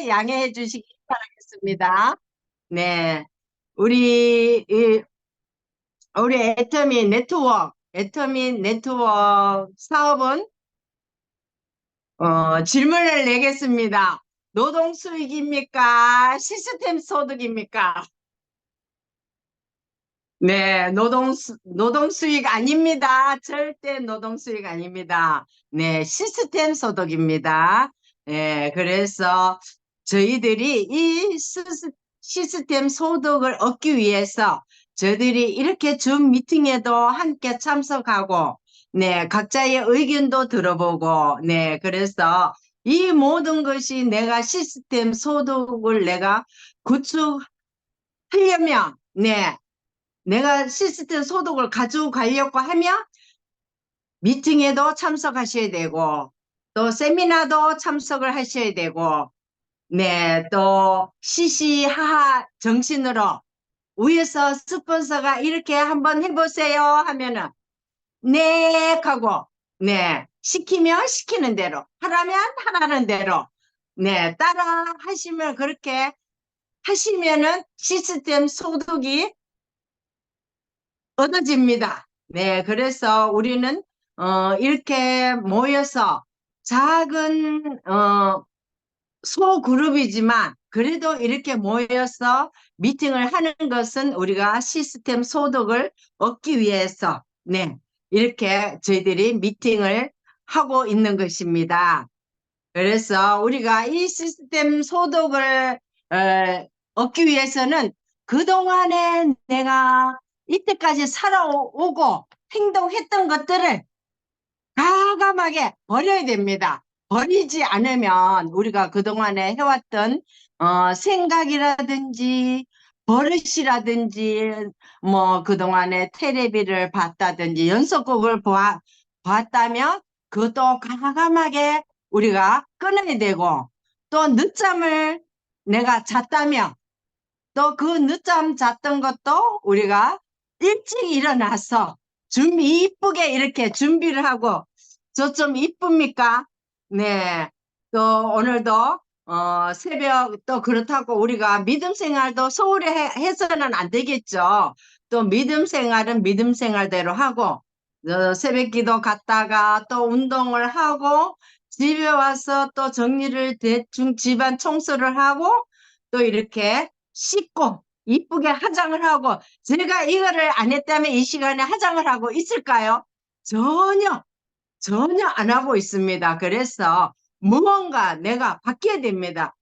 양해해 주시기 바라겠습니다. 네. 우리, 우리 애터미 네트워크 사업은, 질문을 내겠습니다. 노동 수익입니까? 시스템 소득입니까? 네, 노동 수익 아닙니다. 절대 노동 수익 아닙니다. 네, 시스템 소득입니다. 네, 그래서 저희들이 시스템 소득을 얻기 위해서 저희들이 이렇게 줌 미팅에도 함께 참석하고, 네, 각자의 의견도 들어보고, 네, 그래서 이 모든 것이 내가 시스템 소득을 내가 구축하려면, 네, 내가 시스템 소득을 가지고 가려고 하면 미팅에도 참석하셔야 되고, 또 세미나도 참석을 하셔야 되고, 네, 또 시시하하 정신으로 위에서 스폰서가 이렇게 한번 해보세요 하면은 네 하고, 네, 시키면 시키는 대로, 하라면 하라는 대로, 네, 따라 하시면, 그렇게 하시면은 시스템 소득이 얻어집니다. 네, 그래서 우리는 이렇게 모여서 작은 소그룹이지만 그래도 이렇게 모여서 미팅을 하는 것은 우리가 시스템 소득을 얻기 위해서, 네, 이렇게 저희들이 미팅을 하고 있는 것입니다. 그래서 우리가 이 시스템 소득을 얻기 위해서는 그동안에 내가 이때까지 살아오고 행동했던 것들을 과감하게 버려야 됩니다. 버리지 않으면 우리가 그동안에 해왔던 생각이라든지 버릇이라든지, 뭐 그동안에 테레비를 봤다든지 연속극을 봤다면 그것도 과감하게 우리가 끊어야 되고, 또 늦잠을 내가 잤다면 또 그 늦잠 잤던 것도 우리가 일찍 일어나서 이쁘게 이렇게 준비를 하고. 저 좀 이쁩니까? 네. 또 오늘도 새벽, 또 그렇다고 우리가 믿음 생활도 소홀히 해서는 안 되겠죠. 또 믿음 생활은 믿음 생활대로 하고, 새벽 기도 갔다가 또 운동을 하고 집에 와서 또 정리를 대충 집안 청소를 하고 또 이렇게 씻고 이쁘게 화장을 하고. 제가 이거를 안 했다면 이 시간에 화장을 하고 있을까요? 전혀 안 하고 있습니다. 그래서 무언가 내가 바뀌어야 됩니다.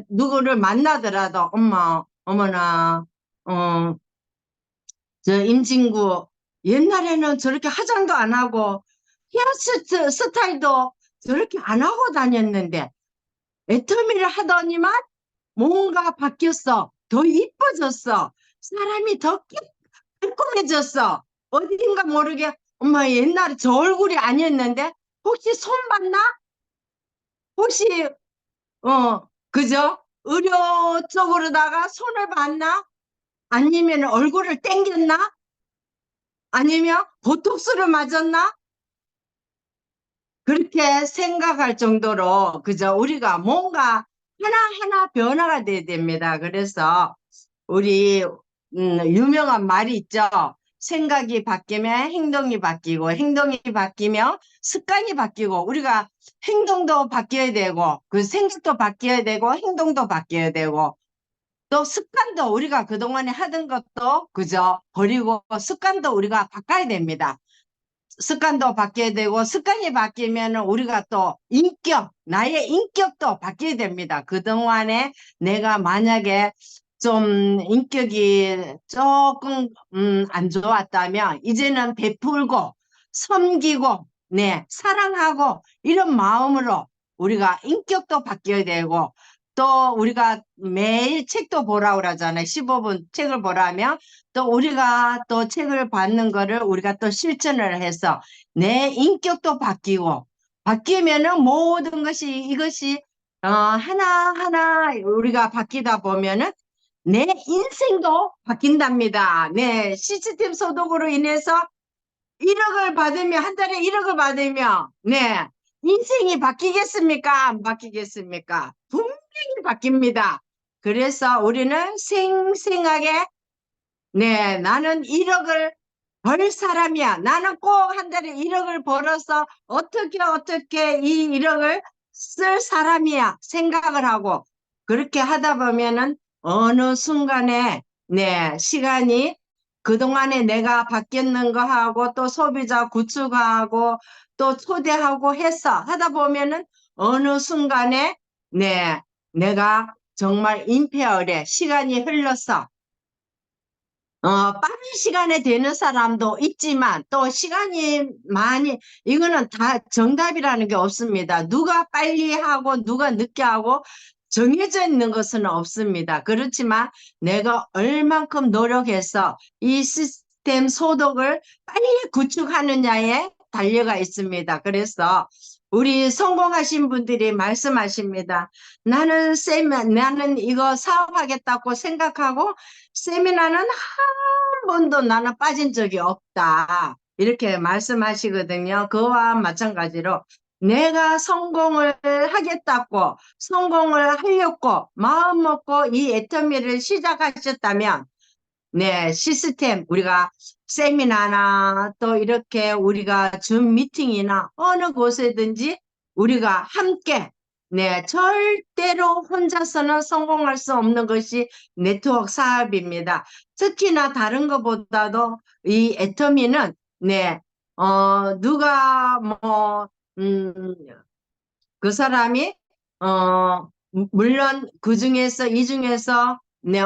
누구를 만나더라도 엄마, 어머나, 어, 저 임진구 옛날에는 저렇게 화장도 안 하고 헤어스타일 스타일도 저렇게 안 하고 다녔는데 애터미를 하더니만 뭔가 바뀌었어. 더 이뻐졌어. 사람이 더 깔끔해졌어. 어딘가 모르게 엄마 옛날에 저 얼굴이 아니었는데 혹시 손 봤나? 혹시 그죠? 의료 쪽으로다가 손을 봤나? 아니면 얼굴을 땡겼나? 아니면 보톡스를 맞았나? 그렇게 생각할 정도로, 그죠? 우리가 뭔가 하나하나 변화가 돼야 됩니다. 그래서 우리 유명한 말이 있죠. 생각이 바뀌면 행동이 바뀌고, 행동이 바뀌면 습관이 바뀌고. 우리가 행동도 바뀌어야 되고, 그 생각도 바뀌어야 되고, 행동도 바뀌어야 되고, 또 습관도 우리가 그동안에 하던 것도 그죠? 버리고 습관도 우리가 바꿔야 됩니다. 습관도 바뀌어야 되고, 습관이 바뀌면 우리가 또 나의 인격도 바뀌어야 됩니다. 그동안에 내가 만약에 좀 인격이 조금 안 좋았다면 이제는 베풀고 섬기고, 네, 사랑하고 이런 마음으로 우리가 인격도 바뀌어야 되고, 또 우리가 매일 책도 보라 그러잖아요. 15분 책을 보라면 또 우리가 또 책을 받는 거를 우리가 또 실천을 해서 내 인격도 바뀌고, 바뀌면은 모든 것이 이것이 하나하나 우리가 바뀌다 보면은 내 인생도 바뀐답니다. 네, 시스템 소득으로 인해서 1억을 받으면, 한 달에 1억을 받으면, 네, 인생이 바뀌겠습니까? 안 바뀌겠습니까? 바뀝니다. 그래서 우리는 생생하게 나는 1억을 벌 사람이야. 나는 꼭 한 달에 1억을 벌어서 어떻게 이 1억을 쓸 사람이야. 생각을 하고 그렇게 하다 보면은 어느 순간에 시간이 그동안에 내가 바뀌는 거 하고 또 소비자 구축하고 또 초대하고 해서 하다 보면은 어느 순간에 내가 정말 임페어에 시간이 흘러서 빠른 시간에 되는 사람도 있지만 또 시간이 많이 이거는 다 정답이라는 게 없습니다. 누가 빨리 하고 누가 늦게 하고 정해져 있는 것은 없습니다. 그렇지만 내가 얼만큼 노력해서 이 시스템 소득을 빨리 구축하느냐에 달려가 있습니다. 그래서 우리 성공하신 분들이 말씀하십니다. 나는 이거 사업하겠다고 생각하고 세미나는 한 번도 나는 빠진 적이 없다. 이렇게 말씀하시거든요. 그와 마찬가지로 내가 성공을 하겠다고 성공을 하려고 마음 먹고 이 애터미를 시작하셨다면 시스템 우리가 세미나나 또 이렇게 우리가 줌 미팅이나 어느 곳에든지 우리가 함께 절대로 혼자서는 성공할 수 없는 것이 네트워크 사업입니다. 특히나 다른 것보다도 이 애터미는 누가 음, 그 사람이 물론 그 중에서 이 중에서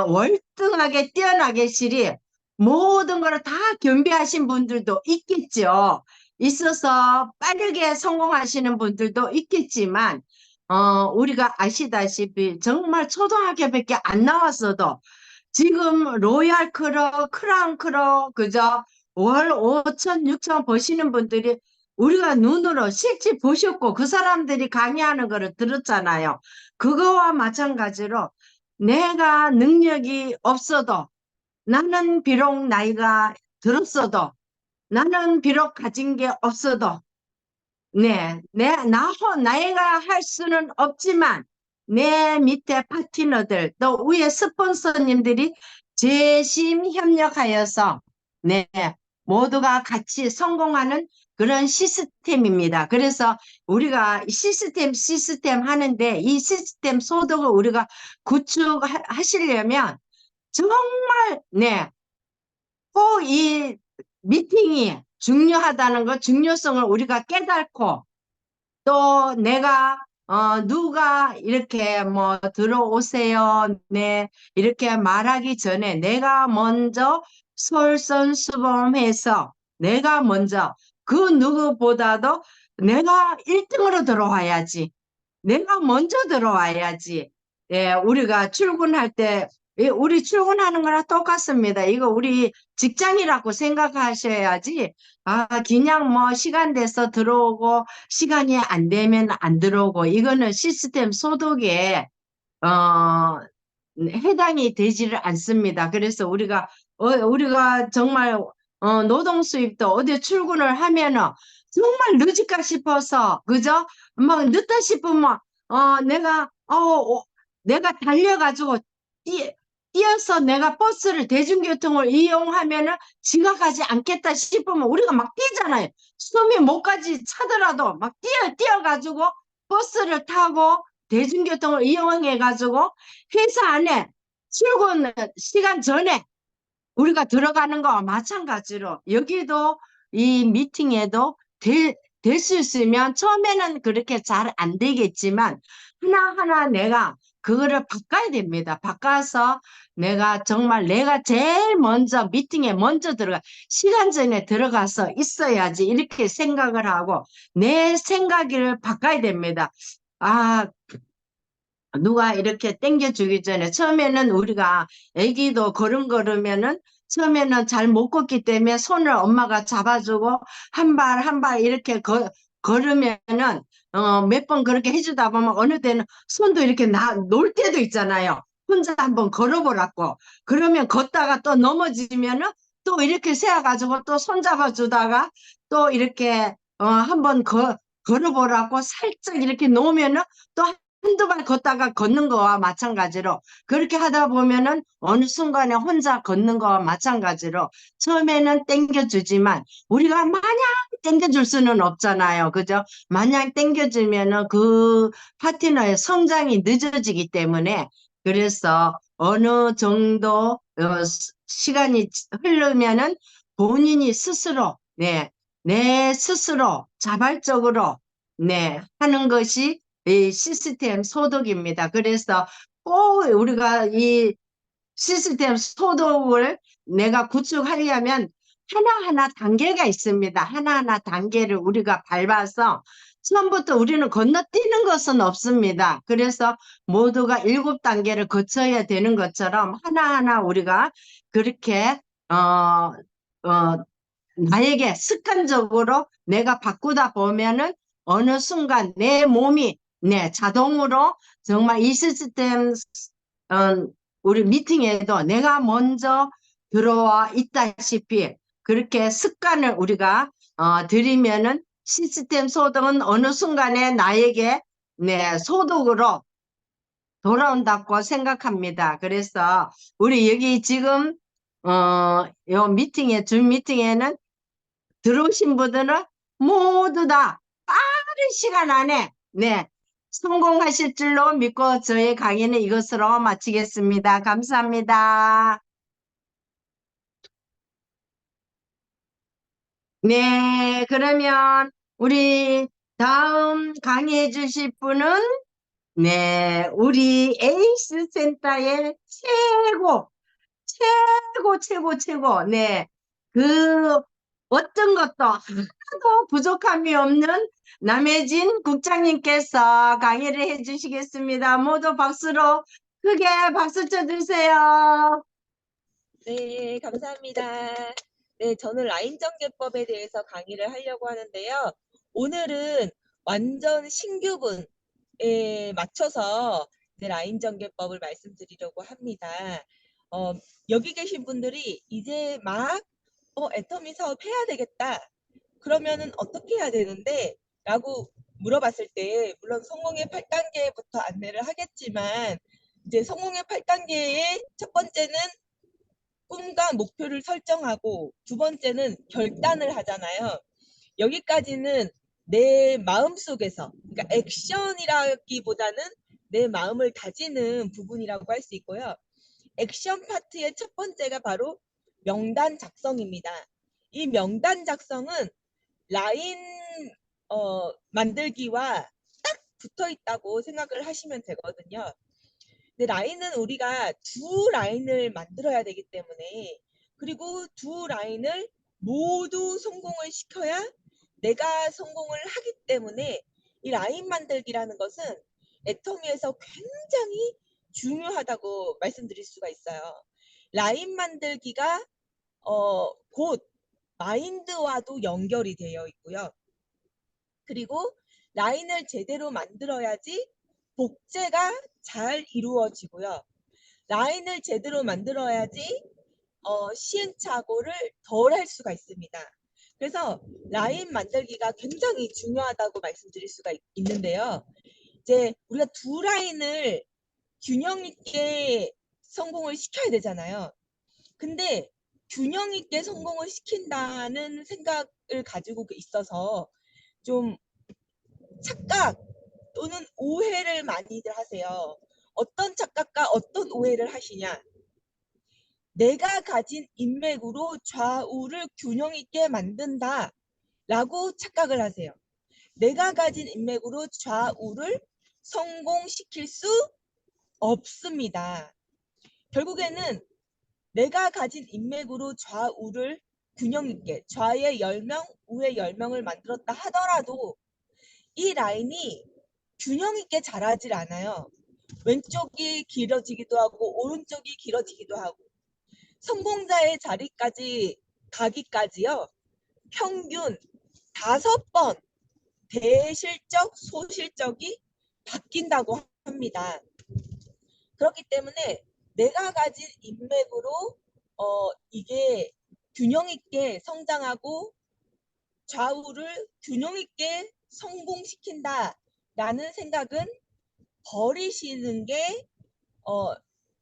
월등하게 뛰어나게 실이 모든 걸 다 겸비하신 분들도 있겠죠. 있어서 빠르게 성공하시는 분들도 있겠지만 우리가 아시다시피 정말 초등학교밖에 안 나왔어도 지금 로얄 크루, 크라운 크루 그저 월 5천, 6천 버시는 분들이 우리가 눈으로 실제 보셨고 그 사람들이 강의하는 거를 들었잖아요. 그거와 마찬가지로 내가 능력이 없어도 나는 비록 나이가 들었어도 나는 비록 가진 게 없어도 나이가 할 수는 없지만 내 밑에 파트너들 또 위에 스폰서님들이 재심 협력하여서 모두가 같이 성공하는 그런 시스템입니다. 그래서 우리가 시스템 하는데 이 시스템 소득을 우리가 구축하시려면 정말 꼭 이 미팅이 중요하다는 것, 중요성을 우리가 깨닫고 또 내가 누가 이렇게 들어오세요. 이렇게 말하기 전에 내가 먼저 솔선수범해서 내가 먼저 그 누구보다도 내가 1등으로 들어와야지. 내가 먼저 들어와야지. 우리가 출근할 때 우리 출근하는 거랑 똑같습니다. 이거 우리 직장이라고 생각하셔야지. 그냥 시간 돼서 들어오고 시간이 안 되면 안 들어오고 이거는 시스템 소득에 해당이 되지를 않습니다. 그래서 우리가 정말 노동 수입도 어디 출근을 하면은 정말 늦을까 싶어서 그죠? 막 늦다 싶으면 내가 달려가지고 뛰어서 내가 버스를 대중교통을 이용하면은 지각하지 않겠다 싶으면 우리가 막 뛰잖아요. 숨이 목까지 차더라도 막 뛰어가지고 버스를 타고 대중교통을 이용해가지고 회사 안에 출근 시간 전에 우리가 들어가는 거와 마찬가지로 여기도 이 미팅에도 될 수 있으면 처음에는 그렇게 잘 안 되겠지만 하나하나 내가 그거를 바꿔야 됩니다. 바꿔서 내가 제일 먼저 미팅에 먼저 시간 전에 들어가서 있어야지 이렇게 생각을 하고 내 생각을 바꿔야 됩니다. 누가 이렇게 땡겨주기 전에 처음에는 우리가 애기도 걸으면은 처음에는 잘 못 걷기 때문에 손을 엄마가 잡아주고 한 발 한 발 이렇게 걸으면은 몇 번 그렇게 해주다 보면 어느 때는 손도 이렇게 놓을 때도 있잖아요. 혼자 한번 걸어보라고. 그러면 걷다가 또 넘어지면은 또 이렇게 세워가지고 또 손 잡아주다가 또 이렇게 한번 걸어보라고 살짝 이렇게 놓으면은 또 한두 발 걷다가 걷는 거와 마찬가지로 그렇게 하다 보면은 어느 순간에 혼자 걷는 거와 마찬가지로 처음에는 땡겨주지만 우리가 마냥 땡겨줄 수는 없잖아요. 그죠? 마냥 땡겨주면은 그 파트너의 성장이 늦어지기 때문에 그래서 어느 정도 시간이 흐르면은 본인이 스스로 내 스스로 자발적으로 하는 것이 이 시스템 소독입니다. 그래서 꼭 우리가 이 시스템 소독을 내가 구축하려면 하나하나 단계가 있습니다. 하나하나 단계를 우리가 밟아서 처음부터 우리는 건너뛰는 것은 없습니다. 그래서 모두가 7단계를 거쳐야 되는 것처럼 하나하나 우리가 그렇게 나에게 습관적으로 내가 바꾸다 보면은 어느 순간 내 몸이 자동으로 정말 이 시스템 우리 미팅에도 내가 먼저 들어와 있다시피 그렇게 습관을 우리가 들이면은 시스템 소독은 어느 순간에 나에게 소독으로 돌아온다고 생각합니다. 그래서 우리 여기 지금 요 미팅에 줌 미팅에는 들어오신 분들은 모두 다 빠른 시간 안에 성공하실 줄로 믿고 저의 강의는 이것으로 마치겠습니다. 감사합니다. 네, 그러면 우리 다음 강의해 주실 분은 우리 에이스 센터의 최고. 그 어떤 것도 하나도 부족함이 없는 남혜진 국장님께서 강의를 해주시겠습니다. 모두 박수로 크게 박수 쳐주세요. 네, 감사합니다. 네, 저는 라인 전개법에 대해서 강의를 하려고 하는데요. 오늘은 완전 신규분에 맞춰서 라인 전개법을 말씀드리려고 합니다. 여기 계신 분들이 이제 막 애터미 사업 해야 되겠다. 그러면은 어떻게 해야 되는데? 라고 물어봤을 때 물론 성공의 8단계부터 안내를 하겠지만 이제 성공의 8단계의 첫 번째는 꿈과 목표를 설정하고 두 번째는 결단을 하잖아요. 여기까지는 내 마음속에서 그러니까 액션이라기보다는 내 마음을 다지는 부분이라고 할 수 있고요. 액션 파트의 첫 번째가 바로 명단 작성입니다. 이 명단 작성은 라인 만들기와 딱 붙어 있다고 생각을 하시면 되거든요. 근데 라인은 우리가 두 라인을 만들어야 되기 때문에 그리고 두 라인을 모두 성공을 시켜야 내가 성공을 하기 때문에 이 라인 만들기라는 것은 애터미에서 굉장히 중요하다고 말씀드릴 수가 있어요. 라인 만들기가 곧 마인드와도 연결이 되어 있고요. 그리고 라인을 제대로 만들어야지 복제가 잘 이루어지고요. 라인을 제대로 만들어야지 시행착오를 덜 할 수가 있습니다. 그래서 라인 만들기가 굉장히 중요하다고 말씀드릴 수가 있는데요. 이제 우리가 두 라인을 균형 있게 성공을 시켜야 되잖아요. 근데 균형 있게 성공을 시킨다는 생각을 가지고 있어서 좀 착각 또는 오해를 많이들 하세요. 어떤 착각과 어떤 오해를 하시냐? 내가 가진 인맥으로 좌우를 균형 있게 만든다 라고 착각을 하세요. 내가 가진 인맥으로 좌우를 성공시킬 수 없습니다. 결국에는 내가 가진 인맥으로 좌우를 균형 있게 좌의 10명, 우의 10명을 만들었다 하더라도 이 라인이 균형 있게 자라질 않아요. 왼쪽이 길어지기도 하고 오른쪽이 길어지기도 하고 성공자의 자리까지 가기까지요. 평균 5번 대실적, 소실적이 바뀐다고 합니다. 그렇기 때문에 내가 가진 인맥으로 이게 균형 있게 성장하고 좌우를 균형 있게 성공시킨다라는 생각은 버리시는 게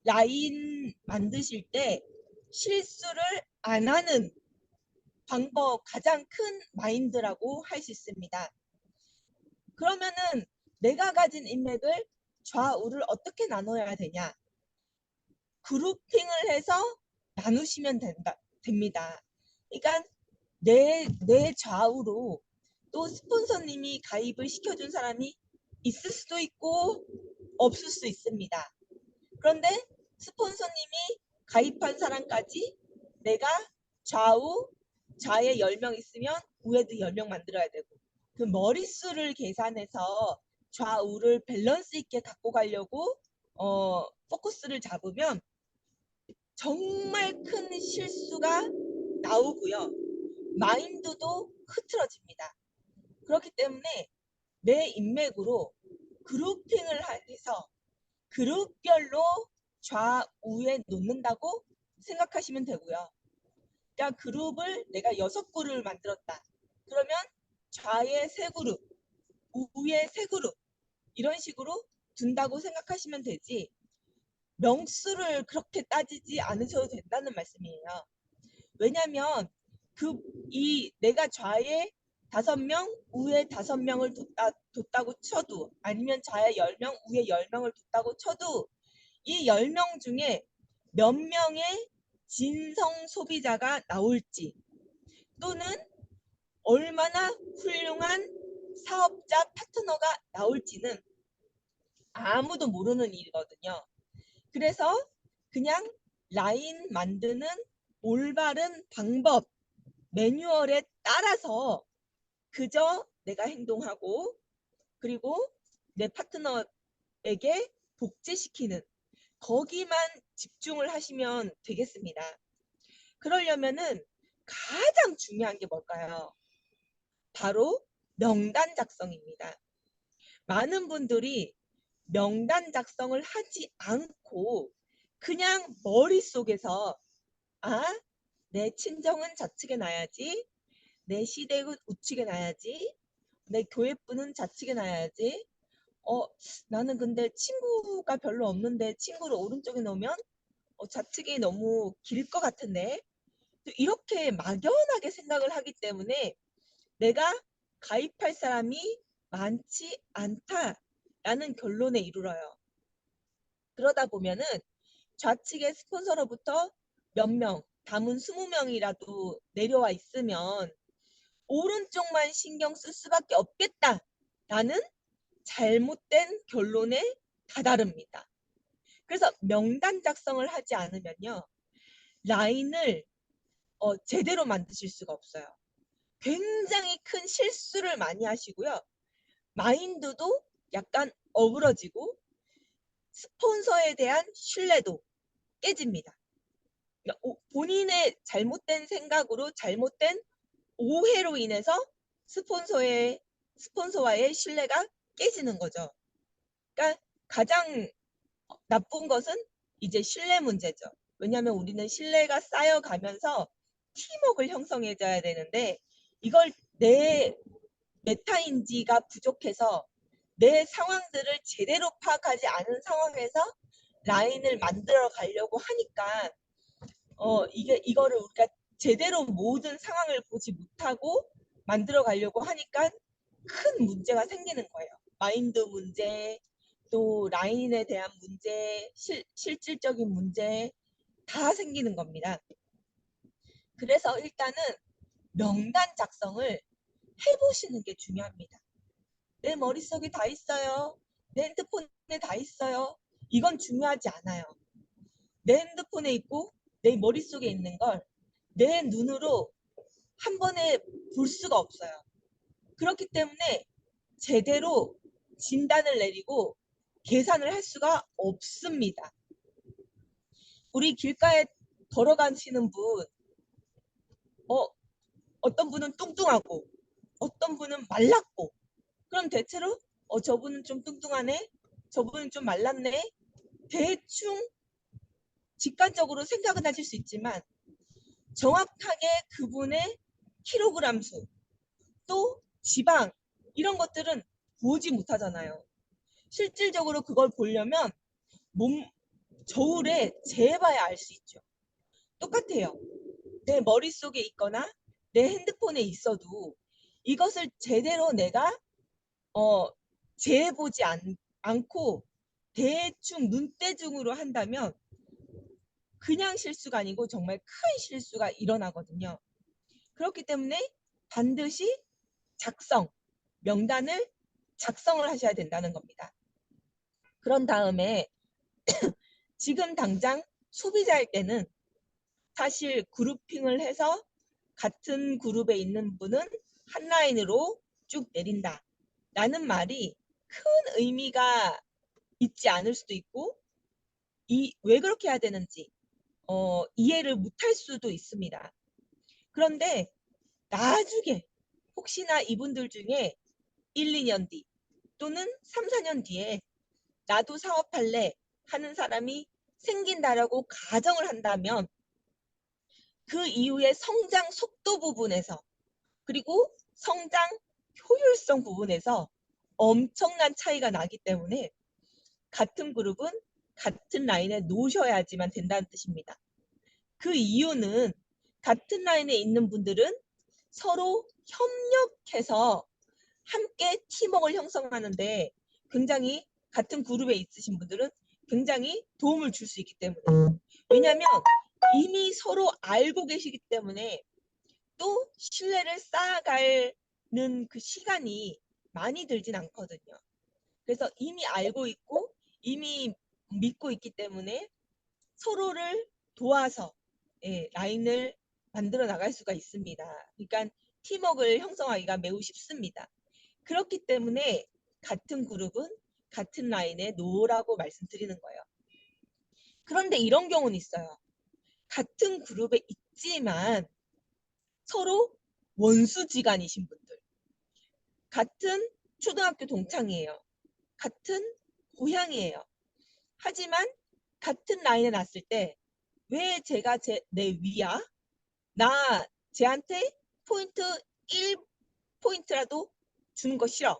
라인 만드실 때 실수를 안 하는 방법 가장 큰 마인드라고 할 수 있습니다. 그러면은 내가 가진 인맥을 좌우를 어떻게 나눠야 되냐? 그룹핑을 해서 나누시면 됩니다. 그러니까 내 좌우로 또 스폰서님이 가입을 시켜준 사람이 있을 수도 있고 없을 수 있습니다. 그런데 스폰서님이 가입한 사람까지 내가 좌에 10명 있으면 우에도 10명 만들어야 되고 그 머릿수를 계산해서 좌우를 밸런스 있게 갖고 가려고 포커스를 잡으면 정말 큰 실수가 나오고요. 마인드도 흐트러집니다. 그렇기 때문에 내 인맥으로 그룹핑을 해서 그룹별로 좌우에 놓는다고 생각하시면 되고요. 그러니까 그룹을 내가 6그룹을 만들었다. 그러면 좌에 3그룹, 우에 3그룹 이런 식으로 둔다고 생각하시면 되지 명수를 그렇게 따지지 않으셔도 된다는 말씀이에요. 왜냐하면 내가 좌에 5명, 우에 5명을 뒀다고 쳐도 아니면 좌에 10명, 우에 10명을 뒀다고 쳐도 이 10명 중에 몇 명의 진성 소비자가 나올지 또는 얼마나 훌륭한 사업자 파트너가 나올지는 아무도 모르는 일이거든요. 그래서 그냥 라인 만드는 올바른 방법, 매뉴얼에 따라서 그저 내가 행동하고 그리고 내 파트너에게 복제시키는 거기만 집중을 하시면 되겠습니다. 그러려면은 가장 중요한 게 뭘까요? 바로 명단 작성입니다. 많은 분들이 명단 작성을 하지 않고 그냥 머릿속에서 내 친정은 좌측에 놔야지, 내 시댁은 우측에 놔야지, 내 교회분은 좌측에 놔야지, 나는 근데 친구가 별로 없는데 친구를 오른쪽에 놓으면 좌측이 너무 길 것 같은데 이렇게 막연하게 생각을 하기 때문에 내가 가입할 사람이 많지 않다라는 결론에 이르러요. 그러다 보면은 좌측의 스폰서로부터 몇 명, 담은 20명이라도 내려와 있으면 오른쪽만 신경 쓸 수밖에 없겠다라는 잘못된 결론에 다다릅니다. 그래서 명단 작성을 하지 않으면요. 라인을 제대로 만드실 수가 없어요. 굉장히 큰 실수를 많이 하시고요. 마인드도 약간 어그러지고 스폰서에 대한 신뢰도 깨집니다. 본인의 잘못된 생각으로 잘못된 오해로 인해서 스폰서와의 신뢰가 깨지는 거죠. 그러니까 가장 나쁜 것은 이제 신뢰 문제죠. 왜냐하면 우리는 신뢰가 쌓여가면서 팀워크를 형성해줘야 되는데 이걸 내 메타인지가 부족해서 내 상황들을 제대로 파악하지 않은 상황에서 라인을 만들어 가려고 하니까 이거를 우리가 제대로 모든 상황을 보지 못하고 만들어 가려고 하니까 큰 문제가 생기는 거예요. 마인드 문제, 또 라인에 대한 문제, 실질적인 문제 다 생기는 겁니다. 그래서 일단은 명단 작성을 해보시는 게 중요합니다. 내 머릿속에 다 있어요. 내 핸드폰에 다 있어요. 이건 중요하지 않아요. 내 핸드폰에 있고 내 머릿속에 있는 걸 내 눈으로 한 번에 볼 수가 없어요. 그렇기 때문에 제대로 진단을 내리고 계산을 할 수가 없습니다. 우리 길가에 걸어가시는 분, 어떤 분은 뚱뚱하고 어떤 분은 말랐고 그럼 대체로 저분은 좀 뚱뚱하네, 저분은 좀 말랐네 대충 직관적으로 생각은 하실 수 있지만 정확하게 그분의 킬로그램 수, 또 지방 이런 것들은 보지 못하잖아요. 실질적으로 그걸 보려면 몸 저울에 재봐야 알 수 있죠. 똑같아요. 내 머릿속에 있거나 내 핸드폰에 있어도 이것을 제대로 내가 재보지 않고 대충 눈대중으로 한다면 그냥 실수가 아니고 정말 큰 실수가 일어나거든요. 그렇기 때문에 반드시 명단을 작성을 하셔야 된다는 겁니다. 그런 다음에 지금 당장 소비자일 때는 사실 그룹핑을 해서 같은 그룹에 있는 분은 한 라인으로 쭉 내린다 라는 말이 큰 의미가 있지 않을 수도 있고 왜 그렇게 해야 되는지 이해를 못할 수도 있습니다. 그런데 나중에 혹시나 이분들 중에 1, 2년 뒤 또는 3, 4년 뒤에 나도 사업할래 하는 사람이 생긴다라고 가정을 한다면 그 이후에 성장 속도 부분에서 그리고 성장 효율성 부분에서 엄청난 차이가 나기 때문에 같은 그룹은 같은 라인에 놓으셔야지만 된다는 뜻입니다. 그 이유는 같은 라인에 있는 분들은 서로 협력해서 함께 팀워크를 형성하는데 굉장히 같은 그룹에 있으신 분들은 굉장히 도움을 줄 수 있기 때문에 왜냐하면 이미 서로 알고 계시기 때문에 또 신뢰를 쌓아가는 그 시간이 많이 들진 않거든요. 그래서 이미 알고 있고 이미 믿고 있기 때문에 서로를 도와서 라인을 만들어 나갈 수가 있습니다. 그러니까 팀워크를 형성하기가 매우 쉽습니다. 그렇기 때문에 같은 그룹은 같은 라인에 놓으라고 말씀드리는 거예요. 그런데 이런 경우는 있어요. 같은 그룹에 있지만 서로 원수지간이신 분들. 같은 초등학교 동창이에요. 같은 고향이에요. 하지만 같은 라인에 놨을 때 왜 제가 내 위야? 나 쟤한테 포인트 1포인트라도 주는 거 싫어.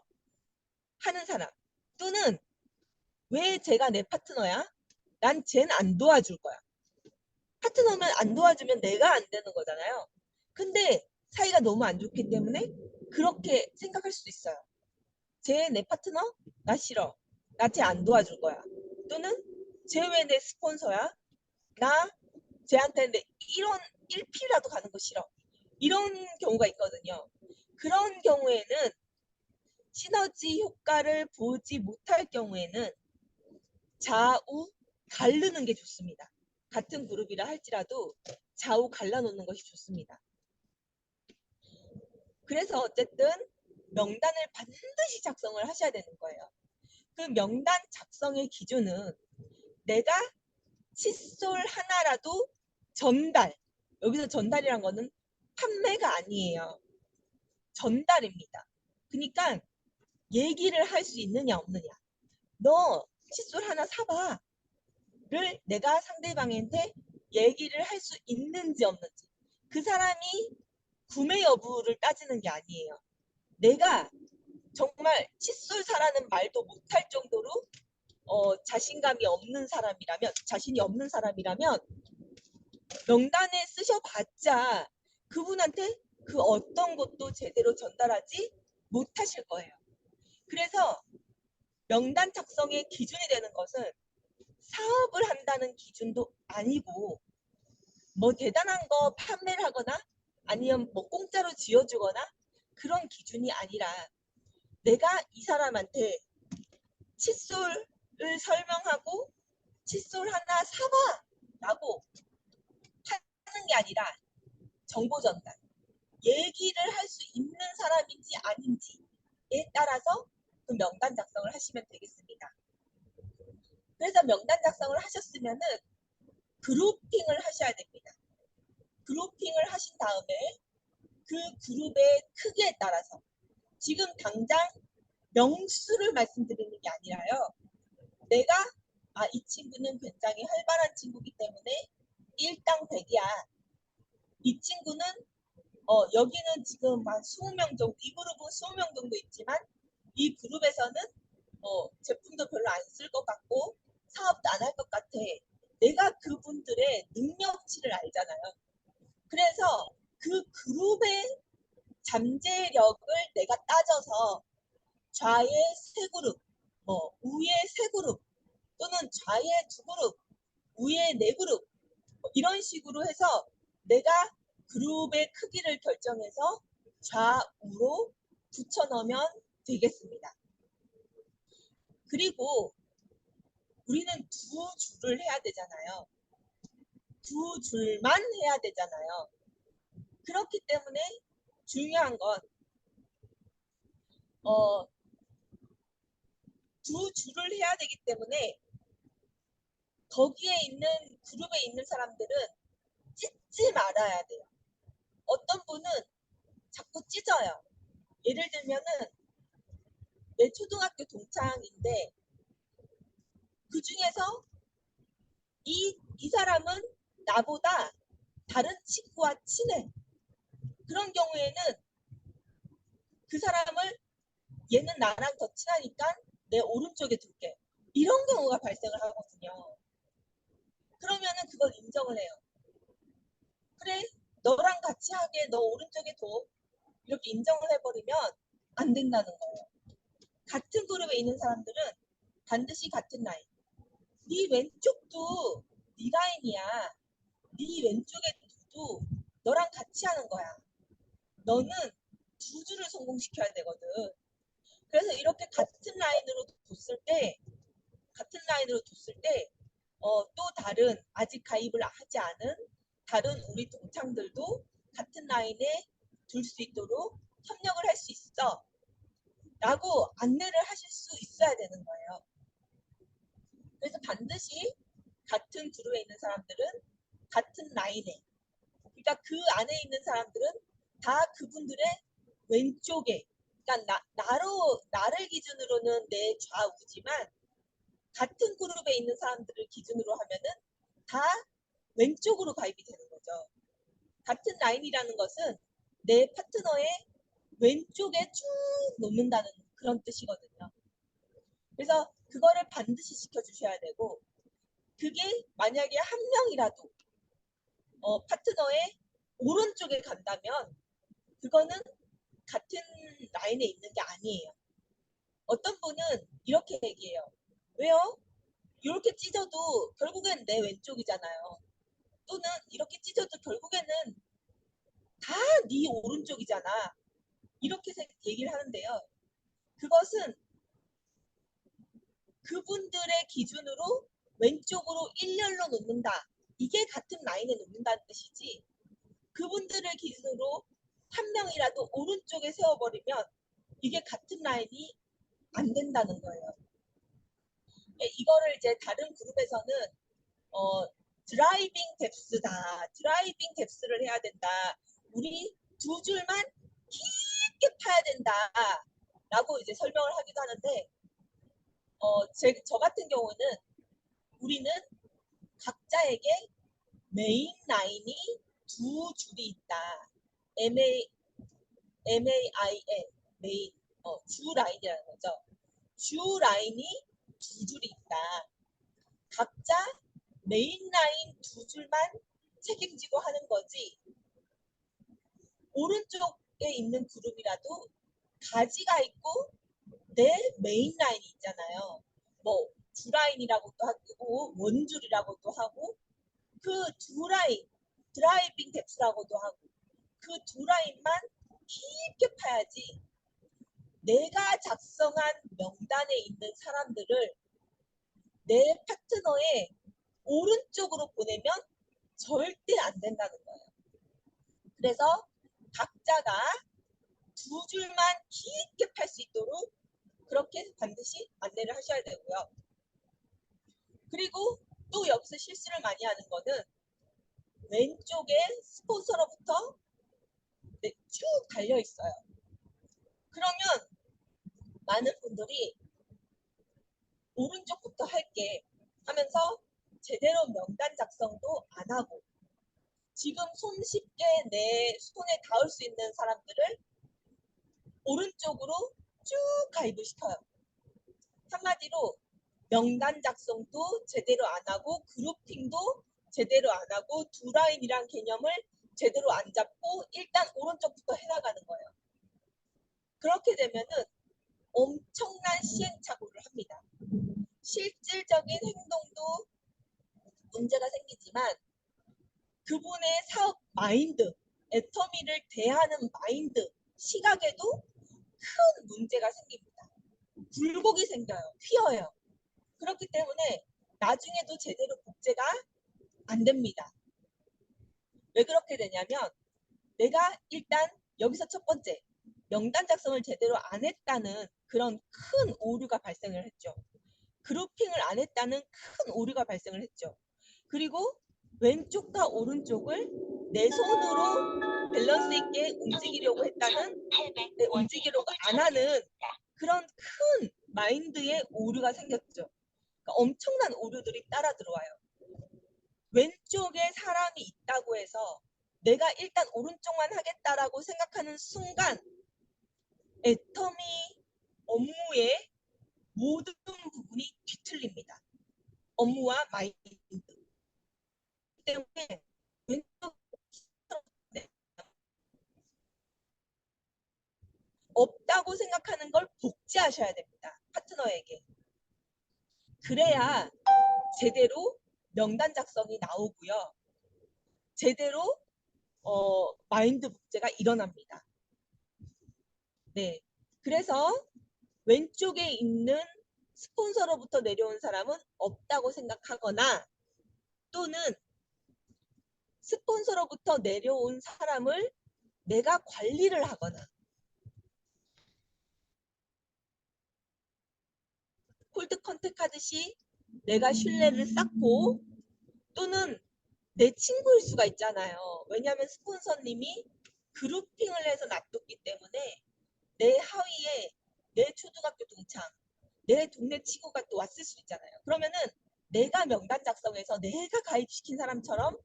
하는 사람. 또는 왜 쟤가 내 파트너야? 난 쟤는 안 도와줄 거야. 파트너면 안 도와주면 내가 안 되는 거잖아요. 근데 사이가 너무 안 좋기 때문에 그렇게 생각할 수도 있어요. 쟤 내 파트너? 나 싫어. 나 쟤 안 도와줄 거야. 또는 쟤 왜 내 스폰서야? 나 쟤한테 내 1피라도 가는 거 싫어. 이런 경우가 있거든요. 그런 경우에는 시너지 효과를 보지 못할 경우에는 좌우 가르는 게 좋습니다. 같은 그룹이라 할지라도 좌우 갈라놓는 것이 좋습니다. 그래서 어쨌든 명단을 반드시 작성을 하셔야 되는 거예요. 그 명단 작성의 기준은 내가 칫솔 하나라도 전달, 여기서 전달이란 거는 판매가 아니에요. 전달입니다. 그러니까 얘기를 할 수 있느냐 없느냐. 너 칫솔 하나 사봐. 를 내가 상대방한테 얘기를 할 수 있는지 없는지. 그 사람이 구매 여부를 따지는 게 아니에요. 내가 정말 칫솔 사라는 말도 못할 정도로 자신감이 없는 사람이라면, 자신이 없는 사람이라면 명단에 쓰셔봤자 그분한테 그 어떤 것도 제대로 전달하지 못하실 거예요. 그래서 명단 작성의 기준이 되는 것은 사업을 한다는 기준도 아니고 뭐 대단한 거 판매를 하거나 아니면 뭐 공짜로 지어주거나 그런 기준이 아니라 내가 이 사람한테 칫솔을 설명하고 칫솔 하나 사봐 라고 하는 게 아니라 정보 전달, 얘기를 할 수 있는 사람인지 아닌지에 따라서 그 명단 작성을 하시면 되겠습니다. 그래서 명단 작성을 하셨으면은 그룹핑을 하셔야 됩니다. 그룹핑을 하신 다음에 그 그룹의 크기에 따라서 지금 당장 명수를 말씀드리는 게 아니라요. 내가 이 친구는 굉장히 활발한 친구이기 때문에 1당 100이야. 이 친구는 여기는 지금 한 20명 정도, 이 그룹은 20명 정도 있지만 이 그룹에서는 제품도 별로 안 쓸 것 같고 사업도 안 할 것 같아. 내가 그분들의 능력치를 알잖아요. 그래서 그 그룹의 잠재력을 내가 따져서 좌의 세 그룹, 우의 세 그룹, 또는 좌의 두 그룹, 우의 네 그룹, 이런 식으로 해서 내가 그룹의 크기를 결정해서 좌우로 붙여넣으면 되겠습니다. 그리고 우리는 두 줄을 해야 되잖아요. 두 줄만 해야 되잖아요. 그렇기 때문에 중요한 건 두 줄을 해야 되기 때문에 거기에 있는 그룹에 있는 사람들은 찢지 말아야 돼요. 어떤 분은 자꾸 찢어요. 예를 들면은 내 초등학교 동창인데 그 중에서 이 사람은 나보다 다른 친구와 친해. 그런 경우에는 그 사람을 얘는 나랑 더 친하니까 내 오른쪽에 둘게. 이런 경우가 발생을 하거든요. 그러면은 그걸 인정을 해요. 그래, 너랑 같이 하게, 너 오른쪽에 둬. 이렇게 인정을 해버리면 안 된다는 거예요. 같은 그룹에 있는 사람들은 반드시 같은 라인. 네 왼쪽도 네 라인이야. 네 왼쪽에 두도 너랑 같이 하는 거야. 너는 두 줄을 성공시켜야 되거든. 그래서 이렇게 같은 라인으로 뒀을 때, 또 다른 아직 가입을 하지 않은 다른 우리 동창들도 같은 라인에 둘 수 있도록 협력을 할 수 있어. 라고 안내를 하실 수 있어야 되는 거예요. 그래서 반드시 같은 그룹에 있는 사람들은 같은 라인에, 그러니까 그 안에 있는 사람들은 다 그분들의 왼쪽에, 그러니까 나를 기준으로는 내 좌우지만 같은 그룹에 있는 사람들을 기준으로 하면은 다 왼쪽으로 가입이 되는 거죠. 같은 라인이라는 것은 내 파트너의 왼쪽에 쭉 놓는다는 그런 뜻이거든요. 그래서 그거를 반드시 지켜주셔야 되고, 그게 만약에 한 명이라도 파트너의 오른쪽에 간다면 그거는 같은 라인에 있는 게 아니에요. 어떤 분은 이렇게 얘기해요. 왜요? 이렇게 찢어도 결국엔 내 왼쪽이잖아요. 또는 이렇게 찢어도 결국에는 다 네 오른쪽이잖아. 이렇게 얘기를 하는데요. 그것은 그분들의 기준으로 왼쪽으로 일렬로 놓는다. 이게 같은 라인에 놓는다는 뜻이지. 그분들을 기준으로 한 명이라도 오른쪽에 세워버리면 이게 같은 라인이 안 된다는 거예요. 이거를 이제 다른 그룹에서는 어, 드라이빙 뎁스다. 드라이빙 뎁스를 해야 된다. 우리 두 줄만 깊게 파야 된다. 라고 이제 설명을 하기도 하는데, 저 같은 경우는 우리는 각자에게 메인 라인이 두 줄이 있다. MAIN, 메인, 주 라인이라는 거죠. 주 라인이 두 줄이 있다. 각자 메인 라인 두 줄만 책임지고 하는 거지. 오른쪽에 있는 그룹이라도 가지가 있고 내 메인 라인이 있잖아요. 뭐 주라인이라고도 하고 원줄이라고도 하고 그 두 라인 드라이빙 뎁스라고도 하고 그 두 라인만 깊게 파야지. 내가 작성한 명단에 있는 사람들을 내 파트너의 오른쪽으로 보내면 절대 안 된다는 거예요. 그래서 각자가 두 줄만 깊게 팔 수 있도록 그렇게 반드시 안내를 하셔야 되고요. 그리고 또 여기서 실수를 많이 하는 거는 왼쪽에 스폰서로부터 쭉 달려 있어요. 그러면 많은 분들이 오른쪽부터 할게 하면서 제대로 명단 작성도 안 하고 지금 손쉽게 내 손에 닿을 수 있는 사람들을 오른쪽으로 쭉 가입을 시켜요. 한마디로 명단 작성도 제대로 안 하고 그룹핑도 제대로 안 하고 두 라인이란 개념을 제대로 안 잡고 일단 오른쪽부터 해나가는 거예요. 그렇게 되면은 엄청난 시행착오를 합니다. 실질적인 행동도 문제가 생기지만 그분의 사업 마인드, 애터미를 대하는 마인드, 시각에도 큰 문제가 생깁니다. 굴곡이 생겨요. 휘어요. 그렇기 때문에 나중에도 제대로 복제가 안 됩니다. 왜 그렇게 되냐면 내가 일단 여기서 첫 번째 명단 작성을 제대로 안 했다는 그런 큰 오류가 발생을 했죠. 그룹핑을 안 했다는 큰 오류가 발생을 했죠. 그리고 왼쪽과 오른쪽을 내 손으로 밸런스 있게 움직이려고 했다는 움직이려고 안 하는 그런 큰 마인드의 오류가 생겼죠. 그러니까 엄청난 오류들이 따라 들어와요. 왼쪽에 사람이 있다고 해서 내가 일단 오른쪽만 하겠다라고 생각하는 순간 애터미 업무의 모든 부분이 뒤틀립니다. 업무와 마인드 때문에 왼쪽 없다고 생각하는 걸 복제하셔야 됩니다. 파트너에게. 그래야 제대로 명단 작성이 나오고요. 제대로 마인드 복제가 일어납니다. 네. 그래서 왼쪽에 있는 스폰서로부터 내려온 사람은 없다고 생각하거나 또는 스폰서로부터 내려온 사람을 내가 관리를 하거나 콜드 컨택 하듯이 내가 신뢰를 쌓고 또는 내 친구일 수가 있잖아요. 왜냐하면 스폰서님이 그룹핑을 해서 놔뒀기 때문에 내 하위에 내 초등학교 동창, 내 동네 친구가 또 왔을 수 있잖아요. 그러면은 내가 명단 작성해서 내가 가입시킨 사람처럼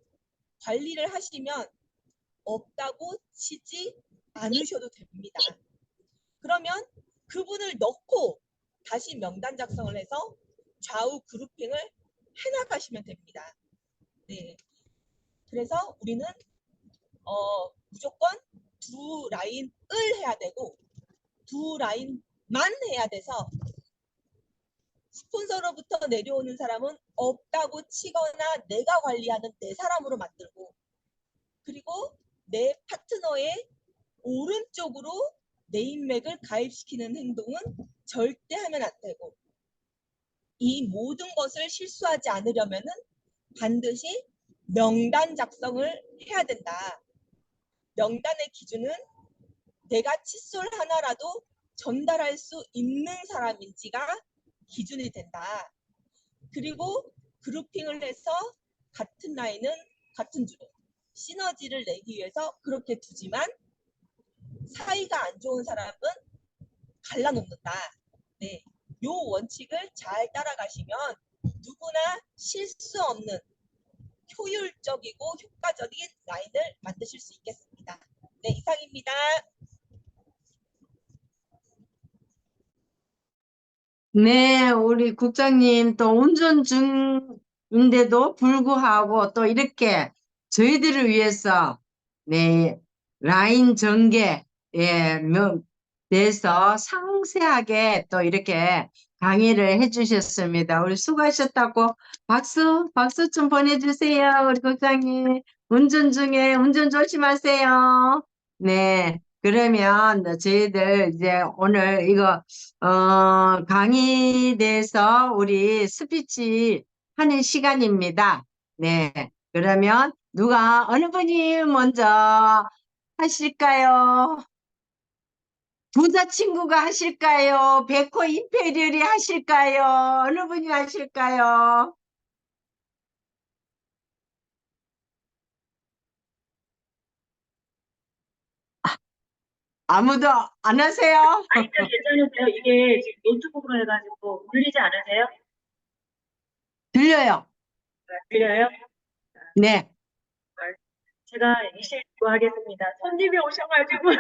관리를 하시면 없다고 치지 않으셔도 됩니다. 그러면 그분을 넣고 다시 명단 작성을 해서 좌우 그룹핑을 해나가시면 됩니다. 네. 그래서 우리는 무조건 두 라인을 해야 되고 두 라인만 해야 돼서 스폰서로부터 내려오는 사람은 없다고 치거나 내가 관리하는 내 사람으로 만들고 그리고 내 파트너의 오른쪽으로 네임맥을 가입시키는 행동은 절대 하면 안 되고 이 모든 것을 실수하지 않으려면은 반드시 명단 작성을 해야 된다. 명단의 기준은 내가 칫솔 하나라도 전달할 수 있는 사람인지가 기준이 된다. 그리고 그룹핑을 해서 같은 라인은 같은 줄에 시너지를 내기 위해서 그렇게 두지만 사이가 안 좋은 사람은 갈라놓는다. 네, 요 원칙을 잘 따라가시면 누구나 실수 없는 효율적이고 효과적인 라인을 만드실 수 있겠습니다. 네, 이상입니다. 네, 우리 국장님 또 운전 중인데도 불구하고 또 이렇게 저희들을 위해서 네, 라인 전개 예, 대해서 상세하게 또 이렇게 강의를 해주셨습니다. 우리 수고하셨다고 박수 좀 보내주세요. 우리 국장님 운전 중에 운전 조심하세요. 네, 그러면 저희들 이제 오늘 이거 강의 대해서 우리 스피치 하는 시간입니다. 네. 그러면 어느 분이 먼저 하실까요? 부자친구가 하실까요? 백호 임페리얼이 하실까요? 어느 분이 하실까요? 아무도 안 하세요? 아니, 괜찮으세요? 이게 지금 노트북으로 해가지고 울리지 않으세요? 들려요. 들려요? 네. 제가 이실고 하겠습니다. 손님이 오셔가지고.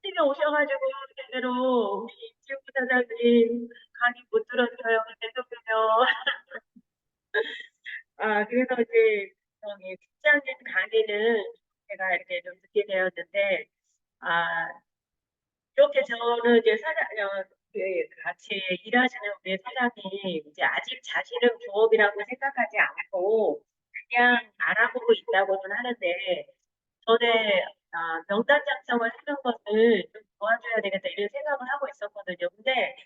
손님이 오셔가지고 제대로 우리 임지훈 사장님 강의 못 들었어요. 죄송해요. 그래서 이제 저기 국장님 강의는 제가 이렇게 좀 듣게 되었는데, 아, 이렇게 저는 이제 그 같이 일하시는 우리 사장님, 이제 아직 자신은 부업이라고 생각하지 않고 그냥 알아보고 있다고는 하는데, 전에 명단 작성을 하는 것을 좀 도와줘야 되겠다 이런 생각을 하고 있었거든요. 근데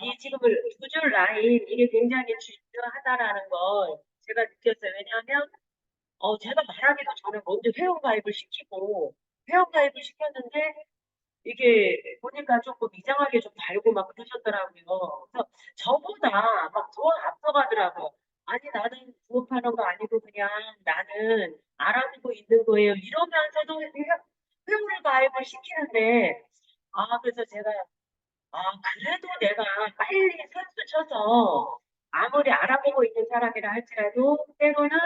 이 지금 두 줄 라인 이게 굉장히 중요하다라는 걸 제가 느꼈어요. 왜냐하면 제가 말하기도 전에 먼저 회원가입을 시키고 회원가입을 시켰는데 이게 보니까 조금 이상하게 좀 달고 막 그러셨더라고요. 그래서 저보다 막 더 앞서가더라고요. 아니 나는 부업하는 거 아니고 그냥 나는 알아보고 있는 거예요. 이러면서도 회원을 가입을 시키는데 그래서 제가 그래도 내가 빨리 선수 쳐서 아무리 알아보고 있는 사람이라 할지라도 때로는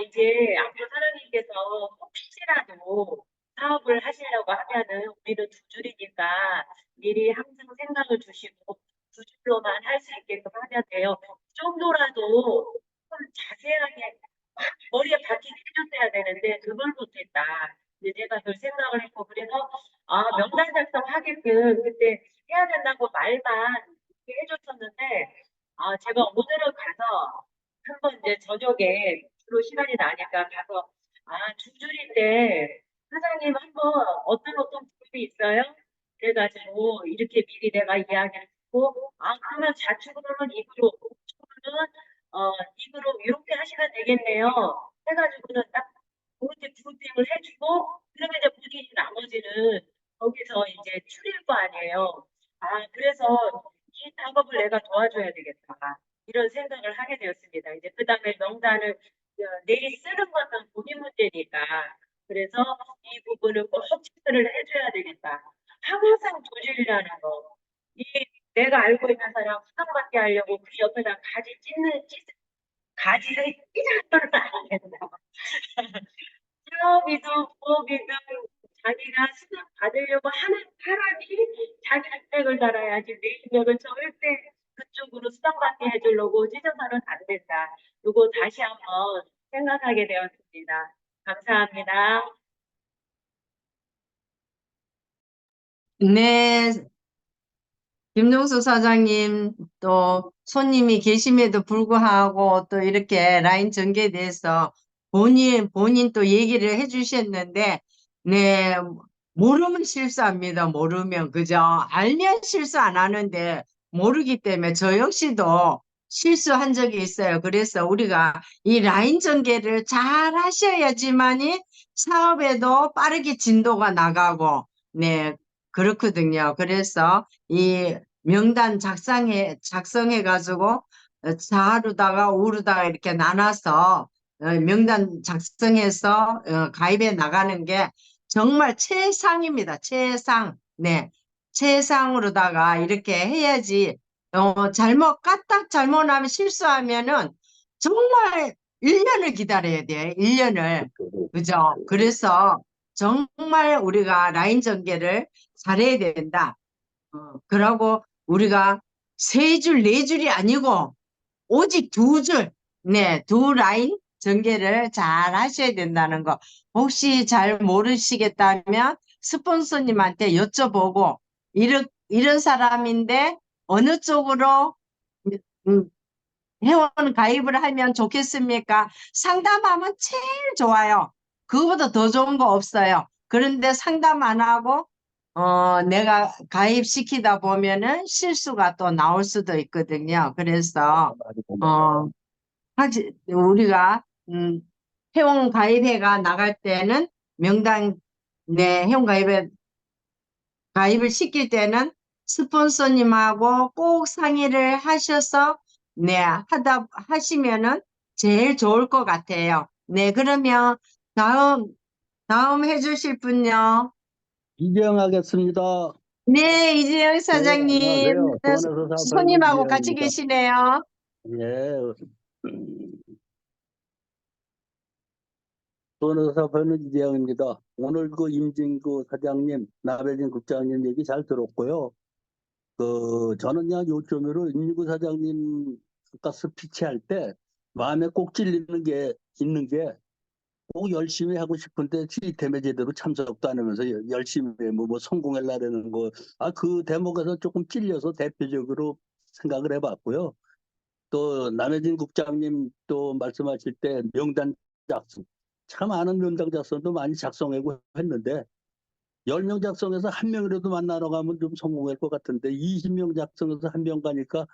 이제 앞으로 사장님께서 혹시라도 사업을 하시려고 하면은 우리는 두 줄이니까 미리 항상 생각을 주시고 두 줄로만 할 수 있게끔 하면 돼요. 이 정도라도 좀 자세하게 머리에 박히게 해줬어야 되는데 그걸 못했다. 이제 제가 그 생각을 했고 그래서 명단 작성하게끔 그때 해야 된다고 말만 이렇게 해줬었는데 제가 오늘은 가서 한번 이제 저녁에 주로 시간이 나니까 가서 두 줄인데 사장님 한번 어떤 부분이 있어요? 그래가지고 이렇게 미리 내가 이야기를 듣고 그러면 좌측으로는 이 그룹, 우측으로는 이 그룹 이렇게 하시면 되겠네요. 해가지고는 딱 그렇게 브리핑을 해주고 그러면 이제 본인이 나머지는 거기서 이제 추릴 거 아니에요. 그래서 이 작업을 내가 도와줘야 되겠다. 이런 생각을 하게 되었습니다. 이제 그 다음에 명단을 내리 쓰는 것은 본인 문제니까. 그래서 이 부분을 꼭 체크를 해줘야 되겠다. 항상 조질이라는 거. 이 내가 알고 있는 사람 수상받게 하려고 그 옆에다 가지를 찢어서는 안 된다. 사업이든 부업이든 자기가 수당 받으려고 하는 사람이 자기 인맥을 달아야지 내 인맥을 절대 그쪽으로 수당받게 해주려고 찢어서는 안 된다. 이거 다시 한번 생각하게 되었습니다. 감사합니다. 네, 김종수 사장님, 또 손님이 계심에도 불구하고 또 이렇게 라인 전개에 대해서 본인 또 얘기를 해 주셨는데, 네, 모르면 실수합니다. 모르면. 그죠? 알면 실수 안 하는데, 모르기 때문에 저 역시도 실수한 적이 있어요. 그래서 우리가 이 라인 전개를 잘 하셔야지만이 사업에도 빠르게 진도가 나가고, 네, 그렇거든요. 그래서 이 명단 작성해 가지고 좌로다가 우로다가 이렇게 나눠서 명단 작성해서 가입해 나가는 게 정말 최상입니다. 최상. 네. 최상으로다가 이렇게 해야지 까딱 잘못하면 실수하면은 정말 1년을 기다려야 돼요. 1년을. 그죠? 그래서 정말 우리가 라인 전개를 잘해야 된다. 그러고 우리가 세 줄, 네 줄이 아니고 오직 두 줄, 네, 두 라인 전개를 잘 하셔야 된다는 거. 혹시 잘 모르시겠다면 스폰서님한테 여쭤보고 이런 사람인데 어느 쪽으로 음, 회원 가입을 하면 좋겠습니까? 상담하면 제일 좋아요. 그거보다 더 좋은 거 없어요. 그런데 상담 안 하고 내가 가입시키다 보면은 실수가 또 나올 수도 있거든요. 그래서 어, 우리가 회원 가입회가 나갈 때는 명단 내 회원 가입을 시킬 때는 스폰서님하고 꼭 상의를 하셔서 네, 하시면은 제일 좋을 것 같아요. 네, 그러면 다음 해주실 분요. 이정하겠습니다. 네, 이재영 네, 사장님. 안녕하세요. 수원에서 사업하고 있는 손님하고 같이 이재영입니다. 계시네요. ええ、うん、 예, 변호사 변호 이재영입니다. 오늘 그 임진구 사장님, 나배진 국장님 얘기 잘 들었고요. 저는 그냥 요점으로 임진구 사장님 아까 스피치 할 때 마음에 꼭 찔리는 게 있는 게 꼭 열심히 하고 싶은데 시스템에 제대로 참석도 안 하면서 열심히 뭐 성공하려는 거. 그 대목에서 조금 찔려서 대표적으로 생각을 해봤고요. 또 남해진 국장님 또 말씀하실 때 명단 작성. 참 많은 명단 작성도 많이 작성하고 했는데 10명 작성해서 한 명이라도 만나러 가면 좀 성공할 것 같은데 20명 작성해서 한 명 가니까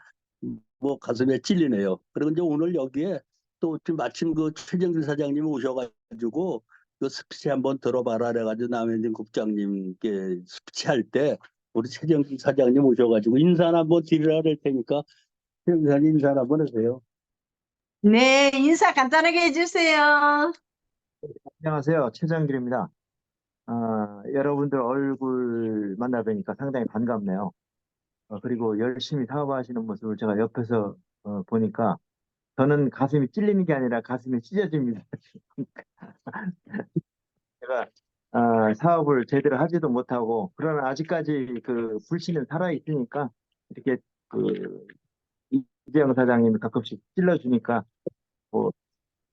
뭐 가슴에 찔리네요. 그리고 이제 오늘 여기에 또 지금 마침 그 최정길 사장님 오셔가지고 그 스피치 한번 들어봐라 그래가지고 남해진 국장님께 스피치 할 때 우리 최정길 사장님 오셔가지고 인사 한번 드리라 할 테니까 최정길 사장님 인사 한번 하세요. 네, 인사 간단하게 해주세요. 안녕하세요. 최정길입니다. 여러분들 얼굴 만나 뵈니까 상당히 반갑네요. 그리고 열심히 사업하시는 모습을 제가 옆에서 보니까 저는 가슴이 찔리는 게 아니라 가슴이 찢어집니다. 제가 사업을 제대로 하지도 못하고 그러나 아직까지 그 불씨는 살아 있으니까 이렇게 그 이재영 사장님이 가끔씩 찔러주니까 뭐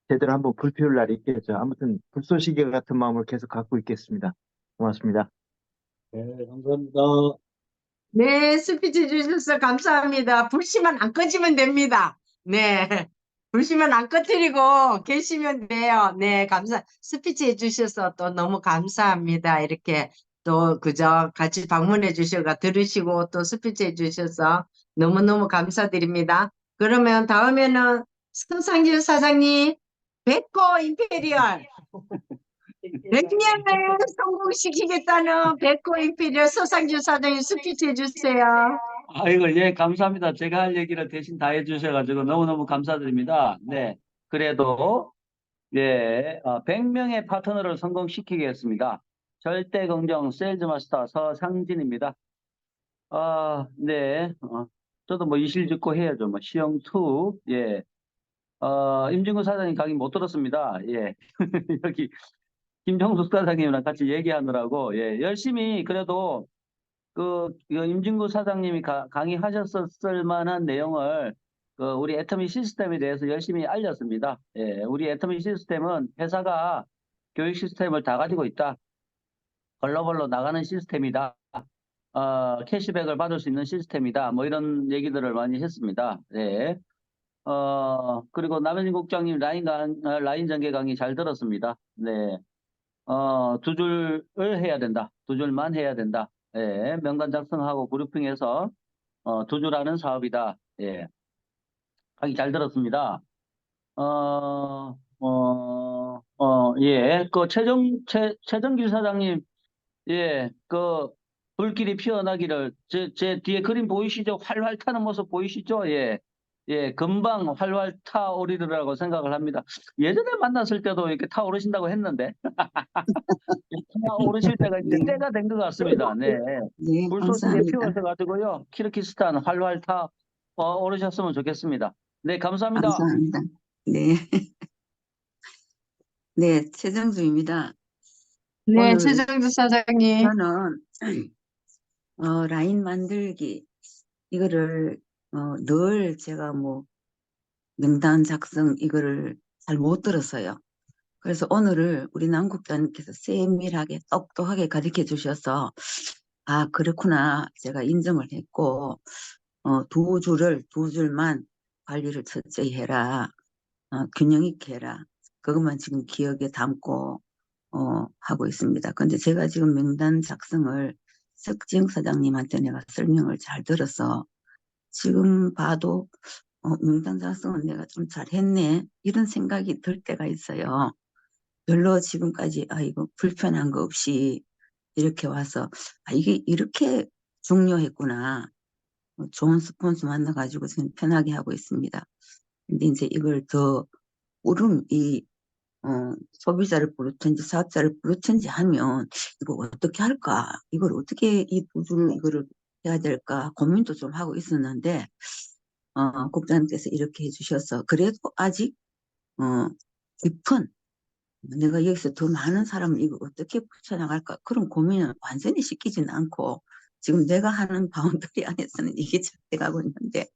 제대로 한번 불 피울 날이 있겠죠. 아무튼 불쏘시개 같은 마음을 계속 갖고 있겠습니다. 고맙습니다. 네, 감사합니다. 네, 스피치 주셔서 감사합니다. 불씨만 안 꺼지면 됩니다. 네. 불씨만 안 꺼뜨리고 계시면 돼요. 네, 스피치 해주셔서 또 너무 감사합니다. 이렇게 또 그저 같이 방문해 주셔서 들으시고 또 스피치 해주셔서 너무너무 감사드립니다. 그러면 다음에는 손상길 사장님, 백고 임페리얼. 100년을 성공시키겠다는 백고 임페리얼 소상길 사장님 스피치 해주세요. 아이고, 예, 감사합니다. 제가 할 얘기를 대신 다 해주셔가지고 너무너무 감사드립니다. 네. 그래도, 예, 100명의 파트너를 성공시키겠습니다. 절대 긍정 세일즈 마스터 서상진입니다. 네. 저도 뭐 이실직고 해야죠. 뭐 시험2, 예. 임진구 사장님 강의 못 들었습니다. 예. 여기 김정숙 사장님이랑 같이 얘기하느라고, 예. 열심히 그래도 이거 임진구 사장님이 강의하셨을 만한 내용을 우리 애터미 시스템에 대해서 열심히 알렸습니다. 예, 우리 애터미 시스템은 회사가 교육 시스템을 다 가지고 있다. 글로벌로 나가는 시스템이다. 캐시백을 받을 수 있는 시스템이다. 뭐 이런 얘기들을 많이 했습니다. 예. 그리고 남현진 국장님 라인 전개 강의 잘 들었습니다. 네. 2줄을 해야 된다. 2줄만 해야 된다. 예, 명단 작성하고 브리핑해서 2줄 하는 사업이다. 예, 강의 잘 들었습니다. 예, 최정길 사장님, 예, 불길이 피어나기를, 제 뒤에 그림 보이시죠? 활활 타는 모습 보이시죠? 예, 예, 금방 활활 타오르리라고 생각을 합니다. 예전에 만났을 때도 이렇게 타오르신다고 했는데, 타오르실 때가 이제 네. 때가 된 것 같습니다. 네. 네, 불쏘시개 감사합니다. 피워셔가지고요, 키르기스탄 활활 오르셨으면 좋겠습니다. 네, 감사합니다. 감사합니다. 네. 네, 최정수입니다. 네, 오늘 최정주 사장님. 저는 라인 만들기 이거를 늘 제가 뭐 명단 작성 이거를 잘 못 들었어요. 그래서 오늘을 우리 남국장님께서 세밀하게 똑똑하게 가르쳐 주셔서 그렇구나 제가 인정을 했고 두 줄만 관리를 철저히 해라. 균형 있게 해라. 그것만 지금 기억에 담고 하고 있습니다. 근데 제가 지금 명단 작성을 석지영 사장님한테 내가 설명을 잘 들어서 지금 봐도 명단 작성은 내가 좀 잘했네 이런 생각이 들 때가 있어요. 별로 지금까지 이거 불편한 거 없이 이렇게 와서 이게 이렇게 중요했구나. 좋은 스폰서 만나가지고 저는 편하게 하고 있습니다. 근데 이제 이걸 더 소비자를 부르든지 사업자를 부르든지 하면 이거 어떻게 할까? 이걸 어떻게 이 부분을 이거를 해야 될까? 고민도 좀 하고 있었는데 국장님께서 이렇게 해주셔서 그래도 아직 깊은 내가 여기서 더 많은 사람을 이거 어떻게 붙여나갈까 그런 고민은 완전히 시키지는 않고 지금 내가 하는 바운더리 안에서는 이게 잘 돼가고 있는데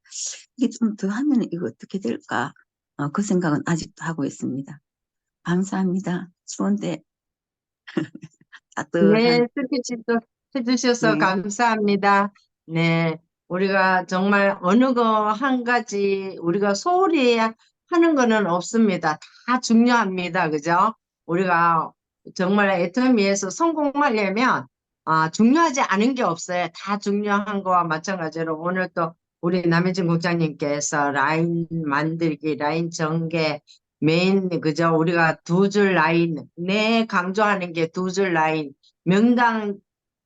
이게 좀 더 하면 이거 어떻게 될까 그 생각은 아직도 하고 있습니다. 감사합니다. 추운데 따뜻한 네, 스피치 또 해주셔서 네. 감사합니다. 네, 우리가 정말 어느 거 한 가지 우리가 소홀히 하는 거는 없습니다. 다 중요합니다. 그죠? 우리가 정말 애터미에서 성공하려면 중요하지 않은 게 없어요. 다 중요한 거와 마찬가지로 오늘 또 우리 남혜진 국장님께서 라인 만들기, 라인 전개, 메인 그죠? 우리가 두 줄 라인, 강조하는 게 두 줄 라인. 명당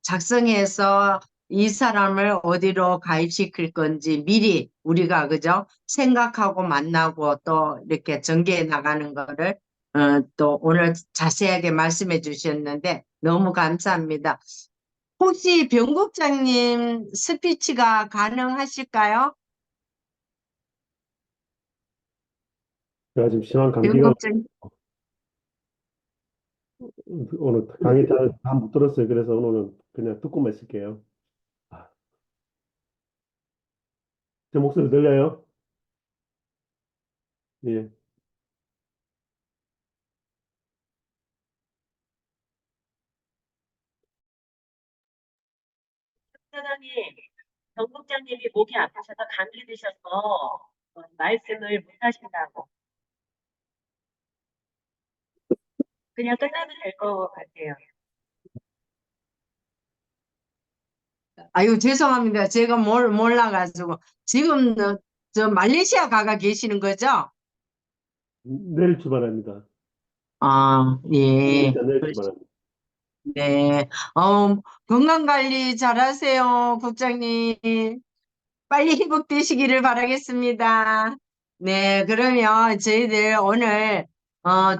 작성해서 이 사람을 어디로 가입시킬 건지 미리 우리가 그죠? 생각하고 만나고 또 이렇게 전개해 나가는 거를 또 오늘 자세하게 말씀해 주셨는데 너무 감사합니다. 혹시 변국장님 스피치가 가능하실까요? 제가 지금 심한 감기가 변국장 오늘 강의 잘 못 들었어요. 그래서 오늘은 그냥 듣고만 있을게요. 제 목소리 들려요? 예. 사장님, 정 국장님이 목이 아프셔서 감기 드셔서 말씀을 못 하신다고. 그냥 끝나면 될 것 같아요. 아유 죄송합니다. 제가 몰라가지고 지금 저 말레이시아 가가 계시는 거죠? 내일 출발합니다. 예. 일단 내일 출발합니다. 네. 건강 관리 잘하세요, 국장님. 빨리 회복되시기를 바라겠습니다. 네, 그러면 저희들 오늘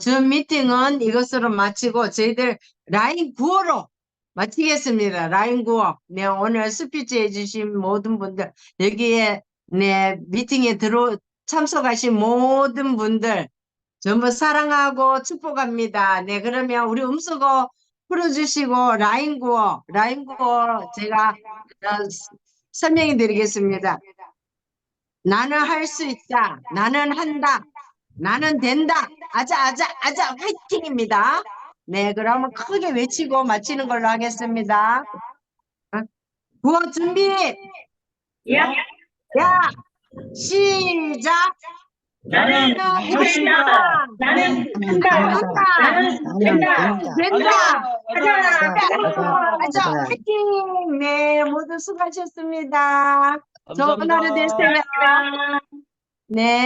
줌 미팅은 이것으로 마치고 저희들 라인 구호로 마치겠습니다. 라인 구호. 네, 오늘 스피치 해주신 모든 분들 여기에 네 미팅에 참석하신 모든 분들 전부 사랑하고 축복합니다. 네, 그러면 우리 음수거 풀어주시고 라인 구호 제가 설명해 드리겠습니다. 나는 할 수 있다. 나는 한다. 나는 된다. 아자, 화이팅입니다. 네, 그러면 크게 외치고 마치는 걸로 하겠습니다. 구호 준비. 야, 야, 시작. 나는 할 수 있다. 나는 한다. 나는 된다. 된다. 가자. 아자, 화이팅. 네, 모두 수고하셨습니다. 좋은 하루 되세요. 감사합니다. 네.